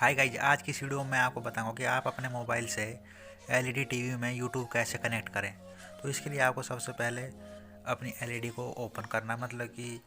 Hi guys, आज की इस वीडियो में मैं आपको बताऊंगा कि आप अपने मोबाइल से एलईडी टीवी में यूट्यूब कैसे कनेक्ट करें। तो इसके लिए आपको सबसे पहले अपनी एलईडी को ओपन करना, मतलब कि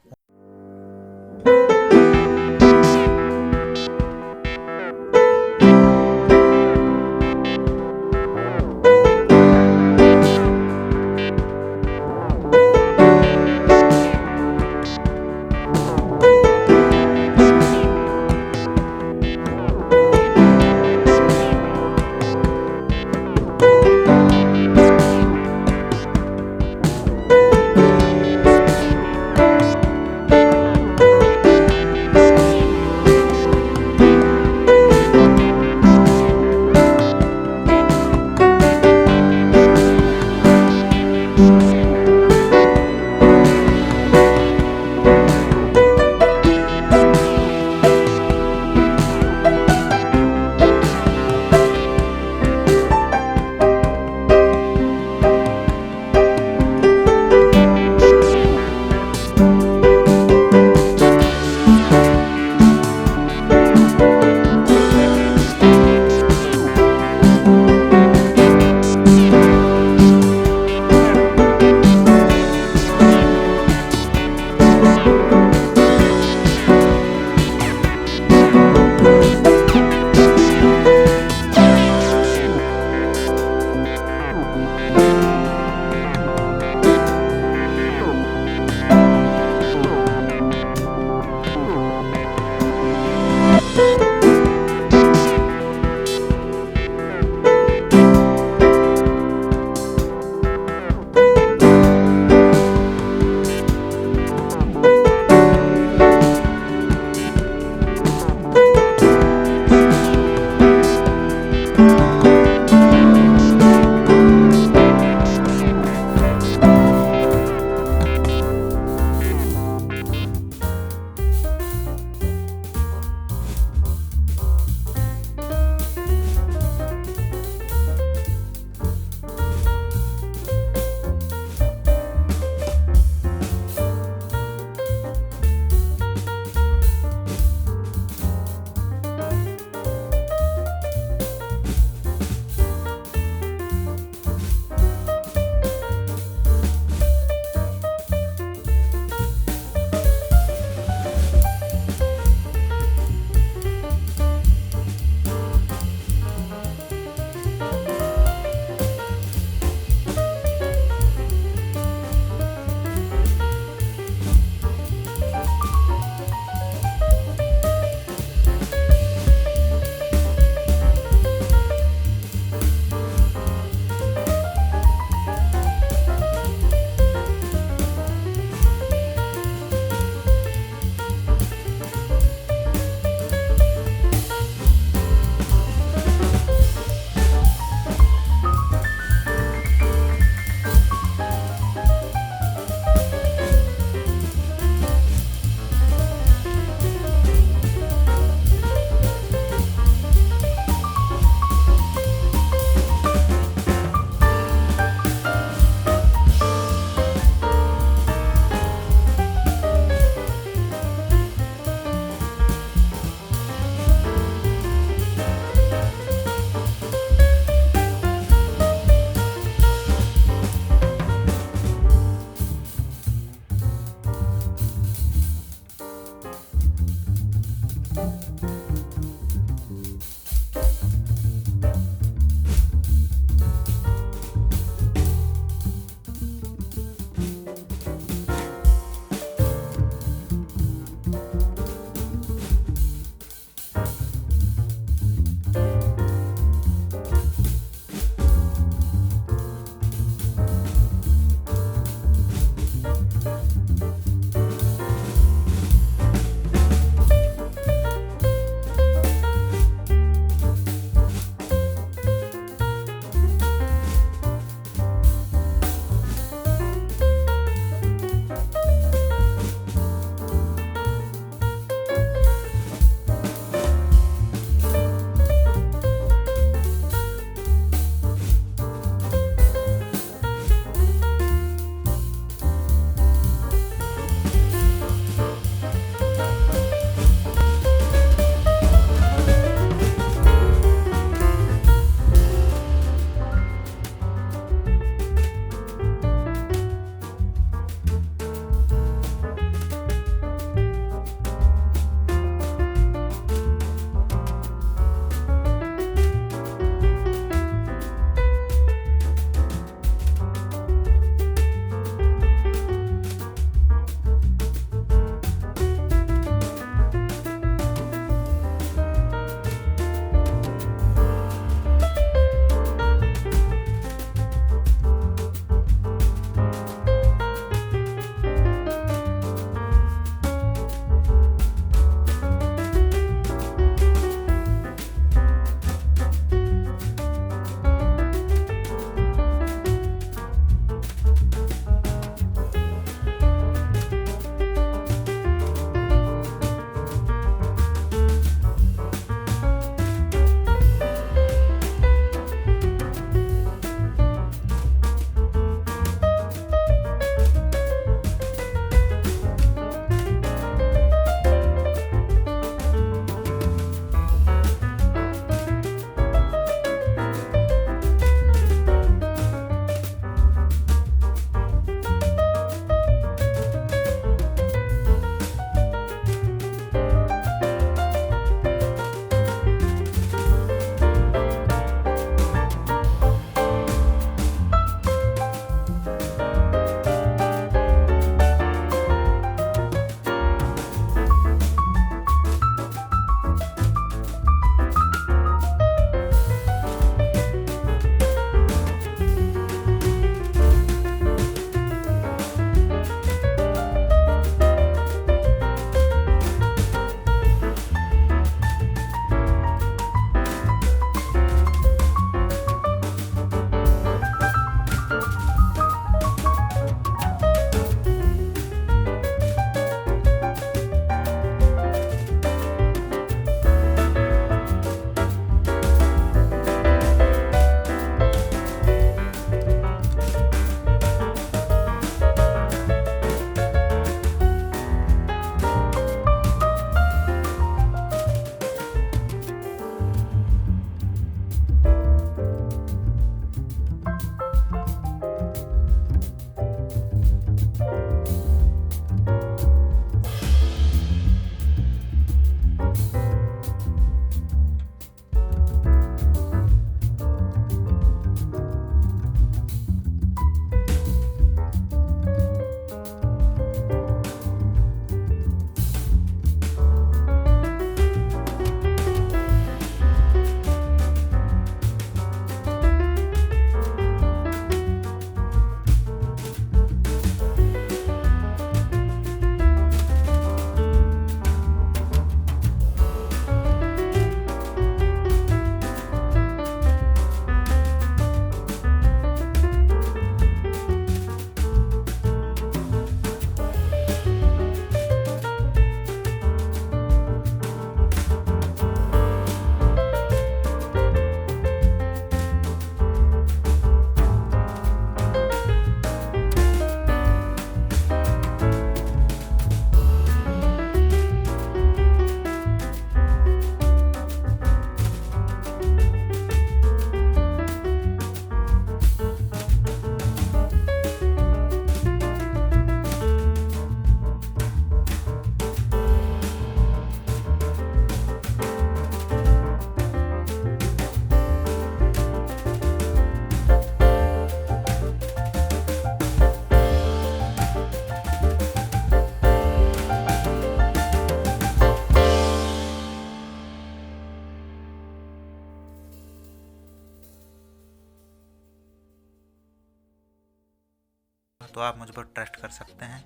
तो आप मुझ पर ट्रस्ट कर सकते हैं।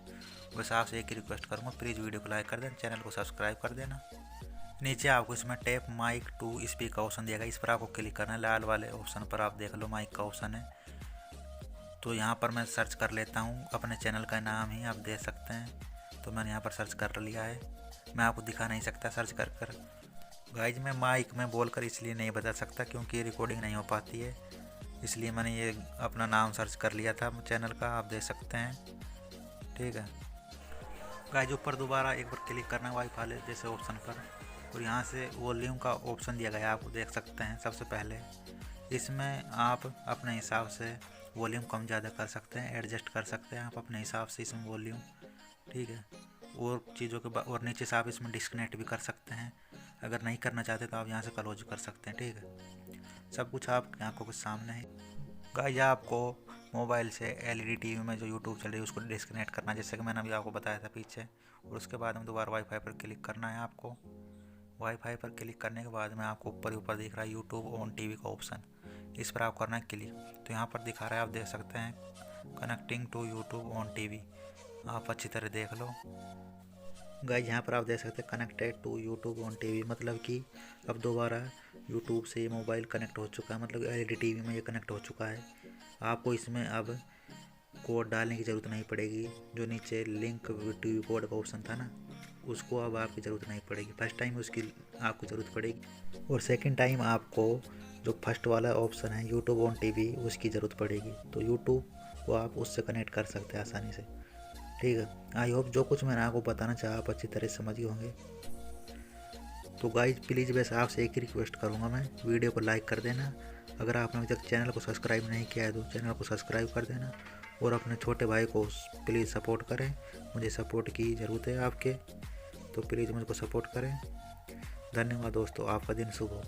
बस आपसे एक ही रिक्वेस्ट करूँगा, प्लीज़ वीडियो को लाइक कर देना, चैनल को सब्सक्राइब कर देना। नीचे आपको इसमें टैप माइक टू स्पीक का ऑप्शन दिया गया, इस पर आपको क्लिक करना है। लाल वाले ऑप्शन पर आप देख लो माइक का ऑप्शन है। तो यहाँ पर मैं सर्च कर लेता हूँ, अपने चैनल का नाम ही आप देख सकते हैं। तो मैंने यहाँ पर सर्च कर लिया है, मैं आपको दिखा नहीं सकता सर्च कर कर। गाइज मैं माइक में बोलकर इसलिए नहीं बता सकता क्योंकि रिकॉर्डिंग नहीं हो पाती है, इसलिए मैंने ये अपना नाम सर्च कर लिया था चैनल का, आप देख सकते हैं। ठीक है गाइज, ऊपर दोबारा एक बार क्लिक करना वाईफाई जैसे ऑप्शन पर, और यहाँ से वॉल्यूम का ऑप्शन दिया गया है, आप देख सकते हैं। सबसे पहले इसमें आप अपने हिसाब से वॉल्यूम कम ज़्यादा कर सकते हैं, एडजस्ट कर सकते हैं आप अपने हिसाब से इसमें वॉल्यूम। ठीक है, और चीज़ों के और नीचे से आप इसमें डिस्कनेक्ट भी कर सकते हैं। अगर नहीं करना चाहते तो आप यहाँ से क्लोज कर सकते हैं। ठीक है, सब कुछ आपकी आंखों के सामने है। गाइस आपको मोबाइल से एलईडी टीवी में जो यूट्यूब चल रही है उसको डिस्कनेक्ट करना है, जैसे कि मैंने अभी आपको बताया था पीछे। और उसके बाद में दोबारा वाईफाई पर क्लिक करना है आपको। वाईफाई पर क्लिक करने के बाद में आपको ऊपर दिख रहा है यूट्यूब ऑन टीवी का ऑप्शन, इस पर आप करना है क्लिक। तो यहाँ पर दिखा रहा है, आप देख सकते हैं connecting to YouTube on TV, आप अच्छी तरह देख लो। गाइस यहाँ पर आप देख सकते हैं connected to YouTube on TV, मतलब कि अब दोबारा यूट्यूब से ये मोबाइल कनेक्ट हो चुका है, मतलब एलईडी टीवी में ये कनेक्ट हो चुका है। आपको इसमें अब कोड डालने की ज़रूरत नहीं पड़ेगी, जो नीचे लिंक टीवी कोड का ऑप्शन था ना, उसको अब आपकी ज़रूरत नहीं पड़ेगी। फर्स्ट टाइम उसकी आपको ज़रूरत पड़ेगी, और सेकंड टाइम आपको जो फर्स्ट वाला ऑप्शन है यूट्यूब ऑन टीवी उसकी ज़रूरत पड़ेगी। तो यूट्यूब को आप उससे कनेक्ट कर सकते हैं आसानी से। ठीक है, आई होप जो कुछ मैंने आपको बताना चाहा आप अच्छी तरह समझ गए होंगे। तो गाइज प्लीज़ बस आपसे एक ही रिक्वेस्ट करूँगा मैं, वीडियो को लाइक कर देना। अगर आपने अभी तक चैनल को सब्सक्राइब नहीं किया है तो चैनल को सब्सक्राइब कर देना, और अपने छोटे भाई को प्लीज़ सपोर्ट करें, मुझे सपोर्ट की ज़रूरत है आपके, तो प्लीज़ मुझको सपोर्ट करें। धन्यवाद दोस्तों, आपका दिन शुभ हो।